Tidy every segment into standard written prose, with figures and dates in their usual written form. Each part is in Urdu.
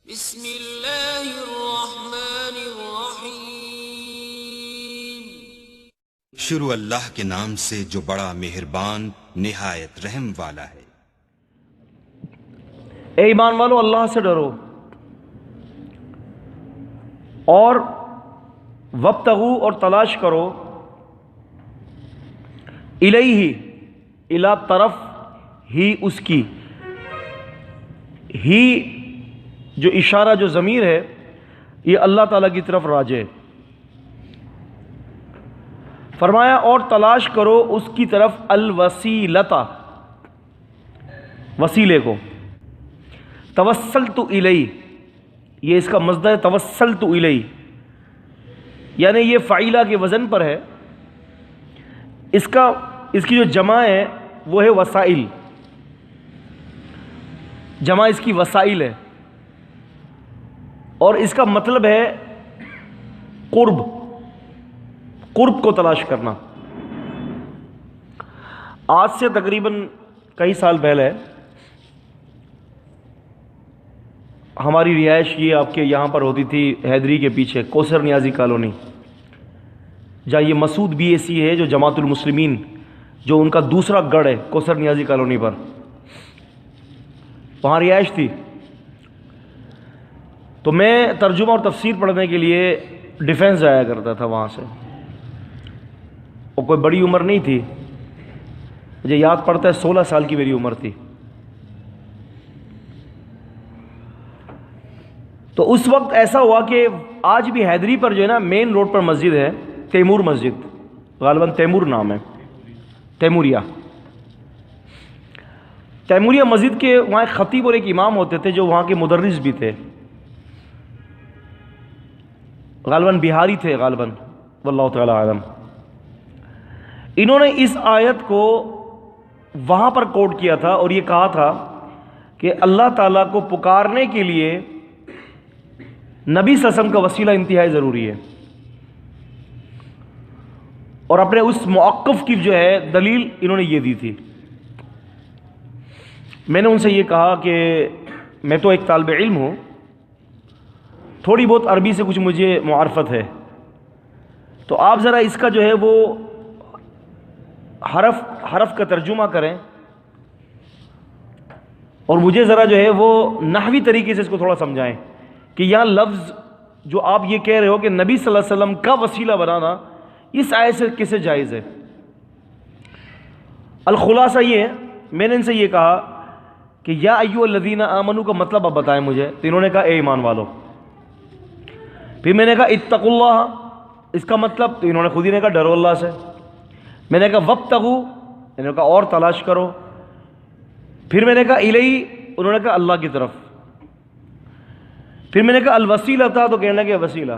بسم اللہ الرحمن الرحیم۔ شروع اللہ کے نام سے جو بڑا مہربان نہایت رحم والا ہے۔ اے ایمان والو، اللہ سے ڈرو اور وابتغوا اور تلاش کرو الیہ الی طرف ہی اس کی، ہی جو اشارہ جو ضمیر ہے یہ اللہ تعالیٰ کی طرف راجع ہے۔ فرمایا اور تلاش کرو اس کی طرف الوسیلۃ، وسیلے کو۔ توسلت الیہ، یہ اس کا مصدر ہے توسلت الیہ، یعنی یہ فعیلہ کے وزن پر ہے۔ اس کی جو جمع ہے وہ ہے وسائل، جمع اس کی وسائل ہے، اور اس کا مطلب ہے قرب، قرب کو تلاش کرنا۔ آج سے تقریباً کئی سال پہلے ہماری رہائش یہ آپ کے یہاں پر ہوتی تھی، حیدری کے پیچھے کوثر نیازی کالونی، جہاں یہ مسعود بی اے سی ہے جو جماعت المسلمین، جو ان کا دوسرا گڑھ ہے کوثر نیازی کالونی پر، وہاں رہائش تھی۔ تو میں ترجمہ اور تفسیر پڑھنے کے لیے ڈیفینس جایا کرتا تھا وہاں سے، اور کوئی بڑی عمر نہیں تھی، مجھے یاد پڑتا ہے 16 سال کی میری عمر تھی۔ تو اس وقت ایسا ہوا کہ آج بھی حیدری پر جو ہے نا مین روڈ پر مسجد ہے، تیمور مسجد، غالباً تیمور نام ہے، تیموریہ مسجد کے وہاں ایک خطیب اور ایک امام ہوتے تھے جو وہاں کے مدرس بھی تھے، غالباً بہاری تھے، غالباً واللہ تعالی عالم۔ انہوں نے اس آیت کو وہاں پر کوٹ کیا تھا اور یہ کہا تھا کہ اللہ تعالیٰ کو پکارنے کے لیے نبی صلی اللہ علیہ وسلم کا وسیلہ انتہائی ضروری ہے، اور اپنے اس موقف کی جو ہے دلیل انہوں نے یہ دی تھی۔ میں نے ان سے یہ کہا کہ میں تو ایک طالب علم ہوں، تھوڑی بہت عربی سے کچھ مجھے معرفت ہے، تو آپ ذرا اس کا جو ہے وہ حرف کا ترجمہ کریں، اور مجھے ذرا جو ہے وہ نحوی طریقے سے اس کو تھوڑا سمجھائیں کہ یہاں لفظ جو آپ یہ کہہ رہے ہو کہ نبی صلی اللہ علیہ وسلم کا وسیلہ بنانا اس آیت سے کیسے جائز ہے۔ الخلاصہ یہ ہے، میں نے ان سے یہ کہا کہ یا ایھا الذین آمنوا کا مطلب اب بتائیں مجھے، تو انہوں نے کہا اے ایمان والو۔ پھر میں نے کہا اتقوا اللہ، اس کا مطلب، تو انہوں نے خود ہی نے کہا ڈرو اللہ سے۔ میں نے کہا وابتغوا، انہوں نے کہا اور تلاش کرو۔ پھر میں نے کہا الیہ، انہوں نے کہا اللہ کی طرف۔ پھر میں نے کہا الوسیلہ تھا، تو کہنے لگے وسیلہ۔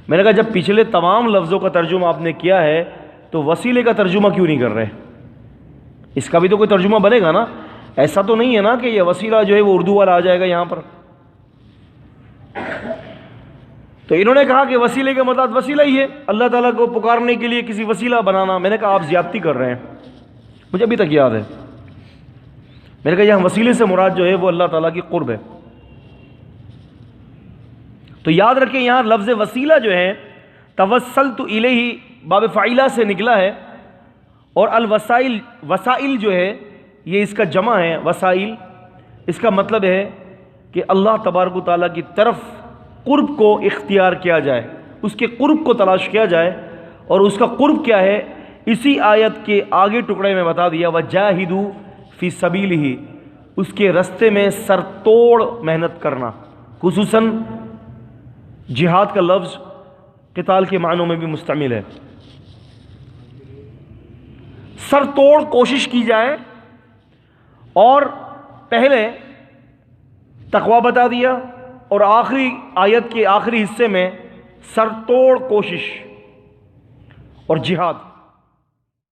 میں نے کہا جب پچھلے تمام لفظوں کا ترجمہ آپ نے کیا ہے تو وسیلے کا ترجمہ کیوں نہیں کر رہے؟ اس کا بھی تو کوئی ترجمہ بنے گا نا، ایسا تو نہیں ہے نا کہ یہ وسیلہ جو ہے وہ اردو والا آ جائے گا یہاں پر۔ تو انہوں نے کہا کہ وسیلے کا مطلب وسیلہ ہی ہے، اللہ تعالیٰ کو پکارنے کے لیے کسی وسیلہ بنانا۔ میں نے کہا آپ زیادتی کر رہے ہیں، مجھے ابھی تک یاد ہے۔ میں نے کہا یہاں وسیلے سے مراد جو ہے وہ اللہ تعالیٰ کی قرب ہے۔ تو یاد رکھیں یہاں لفظ وسیلہ جو ہے توسلت الیہ باب فعیلہ سے نکلا ہے، اور الوسائل، وسائل جو ہے یہ اس کا جمع ہے، وسائل، اس کا مطلب ہے کہ اللہ تبارک و تعالیٰ کی طرف قرب کو اختیار کیا جائے، اس کے قرب کو تلاش کیا جائے۔ اور اس کا قرب کیا ہے، اسی آیت کے آگے ٹکڑے میں بتا دیا، وجاہدوا فی سبیلہ، اس کے رستے میں سر توڑ محنت کرنا۔ خصوصاً جہاد کا لفظ قتال کے معنوں میں بھی مستعمل ہے، سر توڑ کوشش کی جائے۔ اور پہلے تقویٰ بتا دیا، اور آخری آیت کے آخری حصے میں سر توڑ کوشش اور جہاد۔